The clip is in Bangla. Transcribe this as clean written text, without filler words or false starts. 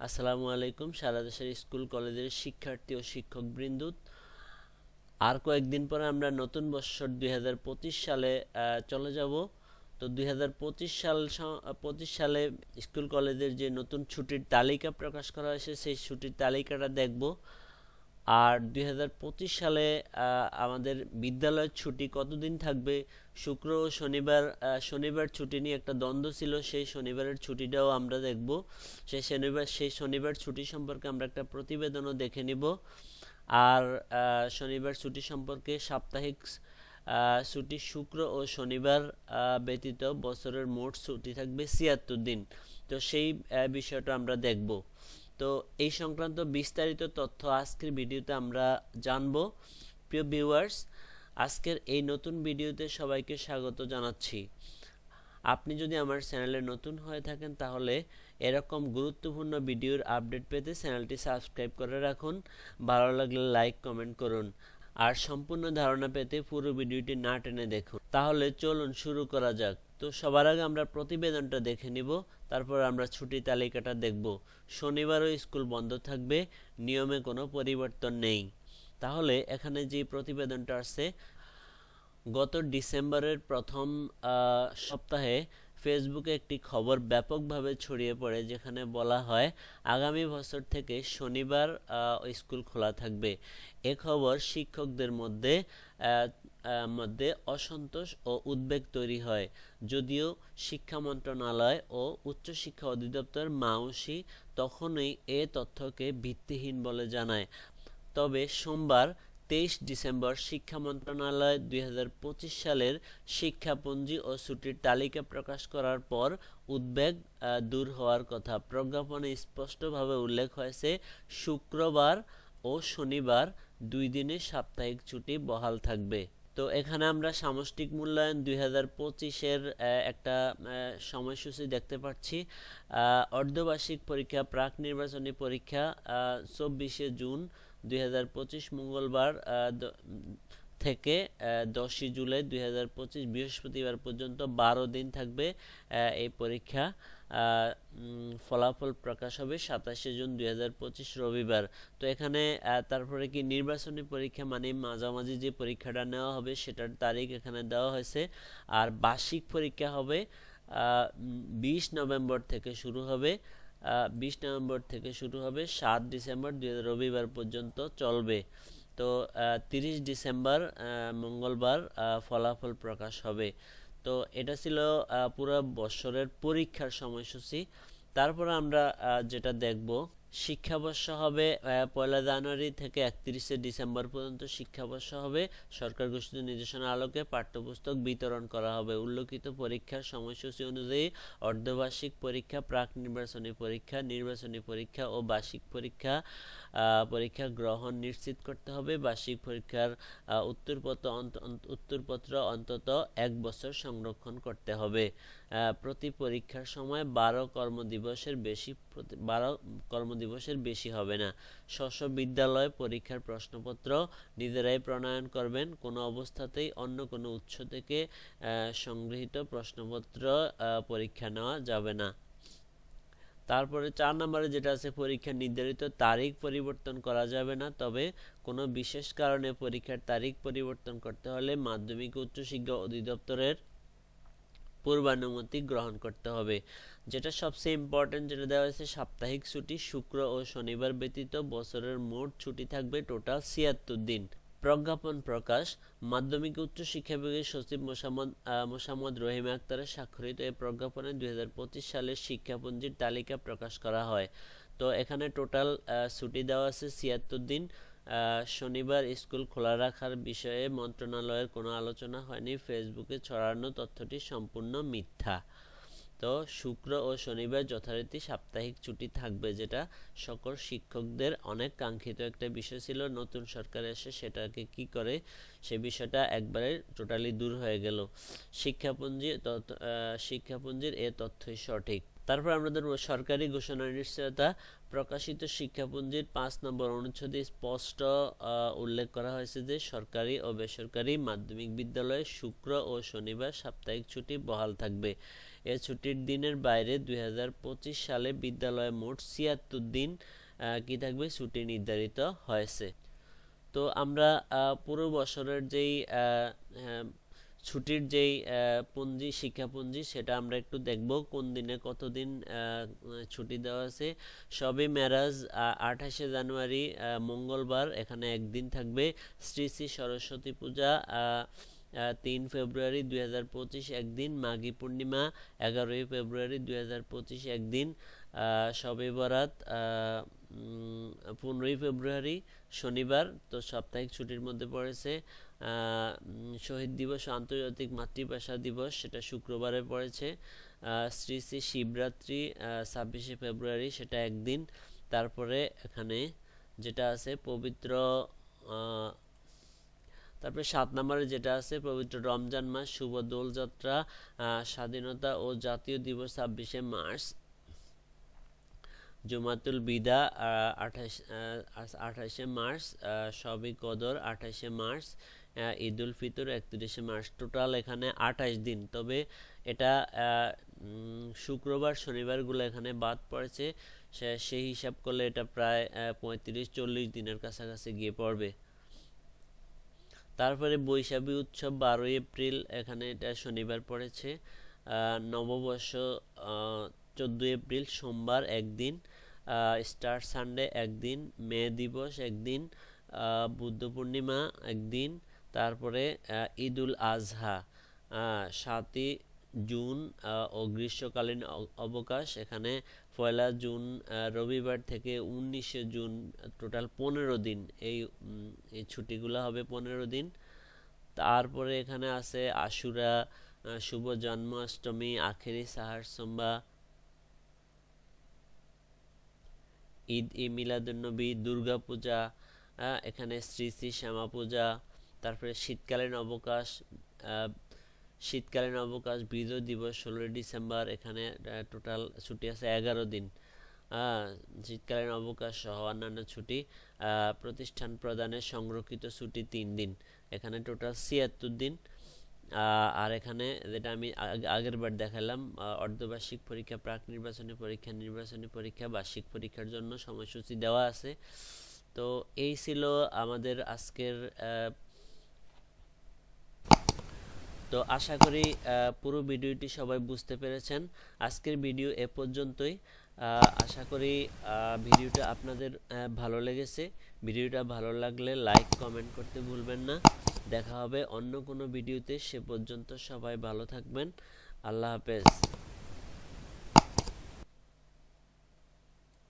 আসসালামু আলাইকুম। সারা দেশের স্কুল কলেজের শিক্ষার্থী ও শিক্ষকবৃন্দ, আর কয়েকদিন পরে আমরা নতুন বছর 2025 সালে চলে যাব। তো 2025 সালে স্কুল কলেজের যে নতুন ছুটির তালিকা প্রকাশ করা হয়েছে সেই ছুটির তালিকাটা দেখব। আর 2025 সালে আমাদের বিদ্যালয়ের ছুটি কতদিন থাকবে, শুক্র ও শনিবার। শনিবার ছুটি নিয়ে একটা দ্বন্দ্ব ছিল, সেই শনিবারের ছুটিটাও আমরা দেখব। সেই শনিবার ছুটি সম্পর্কে আমরা একটা প্রতিবেদনও দেখে নিব। আর শনিবার ছুটি সম্পর্কে সাপ্তাহিক ছুটি শুক্র ও শনিবার ব্যতীত বছরের মোট ছুটি থাকবে ৭৬ দিন। তো সেই বিষয়টা আমরা দেখব। তো এই সংক্রান্ত বিস্তারিত তথ্য আজকের ভিডিওতে আমরা জানব। প্রিয় ভিউয়ার্স, আজকের এই নতুন ভিডিওতে সবাইকে স্বাগত জানাচ্ছি। আপনি যদি আমার চ্যানেলে নতুন হয়ে থাকেন তাহলে এরকম গুরুত্বপূর্ণ ভিডিওর আপডেট পেতে চ্যানেলটি সাবস্ক্রাইব করে রাখুন। ভালো লাগলে লাইক কমেন্ট করুন। আর সম্পূর্ণ ধারণা পেতে পুরো ভিডিওটি না টেনে দেখুন। তাহলে চলুন শুরু করা যাক। তো সবার আগে আমরা প্রতিবেদনটা দেখে নিব, তারপর আমরা ছুটি তালিকাটা দেখব। শনিবারও স্কুল বন্ধ থাকবে, নিয়মে কোনো পরিবর্তন নেই। তাহলে এখানে যে প্রতিবেদনটা আছে, গত ডিসেম্বরের প্রথম সপ্তাহে ফেসবুকে একটি খবর ব্যাপকভাবে ছড়িয়ে পড়ে, যেখানে বলা হয় আগামী বছর থেকে শনিবার স্কুল খোলা থাকবে। এ খবর শিক্ষকদের মধ্যে অসন্তোষ ও উদ্বেগ তৈরি হয়। যদিও শিক্ষা মন্ত্রণালয় ও উচ্চশিক্ষা অধিদপ্তর মাউসি তখনই এ তথ্যকে ভিত্তিহীন বলে জানায়। তবে সোমবার 23 ডিসেম্বর শিক্ষা মন্ত্রণালয় 2025 সালের শিক্ষাপঞ্জি ও ছুটির তালিকা প্রকাশ করার পর উদ্বেগ দূর হওয়ার কথা। প্রজ্ঞাপনে স্পষ্টভাবে উল্লেখ হয়েছে শুক্রবার ও শনিবার 2 দিনের সাপ্তাহিক ছুটি বহাল থাকবে। তো এখানে আমরা সামষ্টিক মূল্যায়ন 2025-এর একটা সময়সূচি দেখতে পাচ্ছি। অর্ধবার্ষিক পরীক্ষা, প্রাক নির্বাচনী পরীক্ষা 24 জুন 2025 মঙ্গলবার থেকে 10 জুলাই 2025 বৃহস্পতিবার পর্যন্ত 12 দিন থাকবে এই পরীক্ষা। ফলাফল প্রকাশ হবে 27 জুন 2025 রবিবার। তো এখানে তারপরে কি নির্বাচনী পরীক্ষা মানে মাঝামাঝি যে পরীক্ষাটা নেওয়া হবে সেটার তারিখ এখানে দেওয়া হয়েছে। আর বার্ষিক পরীক্ষা হবে 20 নভেম্বর থেকে শুরু হবে। 7 ডিসেম্বর রবিবার পর্যন্ত চলবে। তো 30 ডিসেম্বর মঙ্গলবার ফলাফল প্রকাশ হবে। তো এটা ছিল পুরো বছরের পরীক্ষার সময়সূচি। তারপর আমরা যেটা দেখব, শিক্ষাবর্ষ হবে 1 জানুয়ারি থেকে 31 ডিসেম্বর পর্যন্ত শিক্ষাবর্ষ হবে। সরকার ঘোষিত নির্দেশনার আলোকে পাঠ্যপুস্তক বিতরণ করা হবে। উল্লেখিত পরীক্ষার সময়সূচি অনুযায়ী অর্ধবার্ষিক পরীক্ষা, প্রাক নির্বাচনী পরীক্ষা, নির্বাচনী পরীক্ষা ও বার্ষিক পরীক্ষা গ্রহণ নিশ্চিত করতে হবে। বার্ষিক পরীক্ষার উত্তরপত্র অন্তত 1 বছর সংরক্ষণ করতে হবে। প্রতি পরীক্ষার সময় 12 কর্মদিবসের বেশি হবে না। স্ব বিদ্যালয় পরীক্ষার প্রশ্নপত্র নিজেরাই প্রণয়ন করবেন। কোনো অবস্থাতেই অন্য কোনো উৎস থেকে সংগৃহীত প্রশ্নপত্র পরীক্ষা নেওয়া যাবে না। তারপরে 4 নম্বরে যেটা আছে, পরীক্ষার নির্ধারিত তারিখ পরিবর্তন করা যাবে না। তবে কোনো বিশেষ কারণে পরীক্ষার তারিখ পরিবর্তন করতে হলে মাধ্যমিক ও উচ্চশিক্ষা অধিদপ্তরের পূর্বানুমতি গ্রহণ করতে হবে। যেটা সবচেয়ে ইম্পর্টেন্ট যেটা দেওয়া হয়েছে, সাপ্তাহিক ছুটি শুক্র ও শনিবার ব্যতীত বছরের মোট ছুটি থাকবে টোটাল ৭৬ দিন। প্রজ্ঞাপন প্রকাশ, মাধ্যমিক উচ্চ শিক্ষা বিভাগের সচিব মোসাম্মদ রহিমা আক্তারের স্বাক্ষরিত এই প্রজ্ঞাপনে 2025 সালের শিক্ষাপঞ্জির তালিকা প্রকাশ করা হয়। তো এখানে টোটাল ছুটি দেওয়া আছে ৭৬ দিন। শনিবার স্কুল খোলা রাখার বিষয়ে মন্ত্রণালয়ের কোনো আলোচনা হয়নি। ফেসবুকে ছড়ানো তথ্যটি সম্পূর্ণ মিথ্যা। তো শুক্র ও শনিবার যথারীতি সাপ্তাহিক ছুটি থাকবে, যেটা সকল শিক্ষকদের অনেক কাঙ্ক্ষিত একটা বিষয় ছিল। নতুন সরকার এসে সেটাকে কি করে, সে বিষয়টা একবারে টোটালি দূর হয়ে গেল। শিক্ষাপঞ্জির এ তথ্যই সঠিক। তারপর আমরা ধরব সরকারি ঘোষণার নিশ্চয়তা। প্রকাশিত শিক্ষাপঞ্জির ৫ নম্বর অনুচ্ছেদে স্পষ্ট উল্লেখ করা হয়েছে যে সরকারি ও বেসরকারি মাধ্যমিক বিদ্যালয়ে শুক্র ও শনিবার সাপ্তাহিক ছুটি বহাল থাকবে। এ ছুটির দিনের বাইরে ২০২৫ সালে বিদ্যালয়ে মোট ৭৬ দিন কি থাকবে ছুটি নির্ধারিত হয়েছে। তো আমরা পুরো বছরের যেই ছুটির যেই পঞ্জি শিক্ষাপঞ্জি সেটা আমরা একটু দেখব কোন দিনে কতদিন ছুটি দেওয়া আছে। শবে মেরাজ ২৮শে জানুয়ারি মঙ্গলবার, এখানে একদিন থাকবে। শ্রী শ্রী সরস্বতী পূজা ৩ ফেব্রুয়ারি ২০২৫ একদিন। মাঘী পূর্ণিমা ১১ই ফেব্রুয়ারি ২০২৫ একদিন। শবে বরাত ১৫ই ফেব্রুয়ারি শনিবার, তো সাপ্তাহিক ছুটির মধ্যে পড়েছে। শহীদ দিবস ও আন্তর্জাতিক মাতৃভাষা দিবস সেটা শুক্রবারে পড়েছে। শ্রী শ্রী শিবরাত্রি ২৬শে ফেব্রুয়ারি, সেটা একদিন। তারপরে এখানে যেটা আছে পবিত্র, তারপরে ৭ নম্বরে যেটা আছে পবিত্র রমজান মাস, শুভ দোলযাত্রা, স্বাধীনতা ও জাতীয় দিবস ২৬শে মার্চ, জুমাতুল বিদা ২৮শে মার্চ, শবে কদর ২৮শে মার্চ, ঈদুল ফিতর ৩১শে মার্চ। টোটাল এখানে ২৮ দিন। তবে এটা শুক্রবার শনিবারগুলো এখানে বাদ পড়েছে, সেই হিসাব করলে এটা প্রায় ৩৫-৪০ দিনের কাছাকাছি গিয়ে পড়বে। তারপরে বৈশাখী উৎসব ১২ই এপ্রিল, এখানে এটা শনিবার পড়েছে। নববর্ষ ১৪ এপ্রিল সোমবার একদিন। স্টার সানডে একদিন। মে দিবস একদিন। বুদ্ধ পূর্ণিমা একদিন। তারপরে ঈদুল আজহা ৭ই জুন ও গ্রীষ্মকালীন অবকাশ, এখানে ১লা জুন রবিবার থেকে ১৯শে জুন, টোটাল ১৫ দিন। এই ছুটিগুলো হবে ১৫ দিন। তারপরে এখানে আছে আশুরা, শুভ জন্মাষ্টমী, আখেরি সাহার সোমবার, ঈদ মিলাদুন্নবী, দুর্গা পূজা, এখানে শ্রী শ্রী শ্যামা পূজা। তারপরে শীতকালীন অবকাশ বিজয় দিবস ১৬ ডিসেম্বর, এখানে টোটাল ছুটি আছে ১১ দিন। শীতকালীন অবকাশ সহ অন্যান্য ছুটি। প্রতিষ্ঠান প্রদানের সংরক্ষিত ছুটি ৩ দিন, এখানে টোটাল ৭৬ দিন। আর এখানে যেটা আমি আগের বার দেখালাম, অর্ধবার্ষিক পরীক্ষা, প্রাক নির্বাচনী পরীক্ষা, নির্বাচনী পরীক্ষা, বার্ষিক পরীক্ষার জন্য সময়সূচি দেওয়া আছে। তো এই ছিল আমাদের আজকের। তো আশা করি পুরো ভিডিওটি সবাই বুঝতে পেরেছেন। আজকের ভিডিও এ পর্যন্তই। আশা করি ভিডিওটা আপনাদের ভালো লেগেছে। ভিডিওটা ভালো লাগলে লাইক কমেন্ট করতে ভুলবেন না। দেখা হবে অন্য কোনো ভিডিওতে। সে পর্যন্ত সবাই ভালো থাকবেন। আল্লাহ হাফেজ।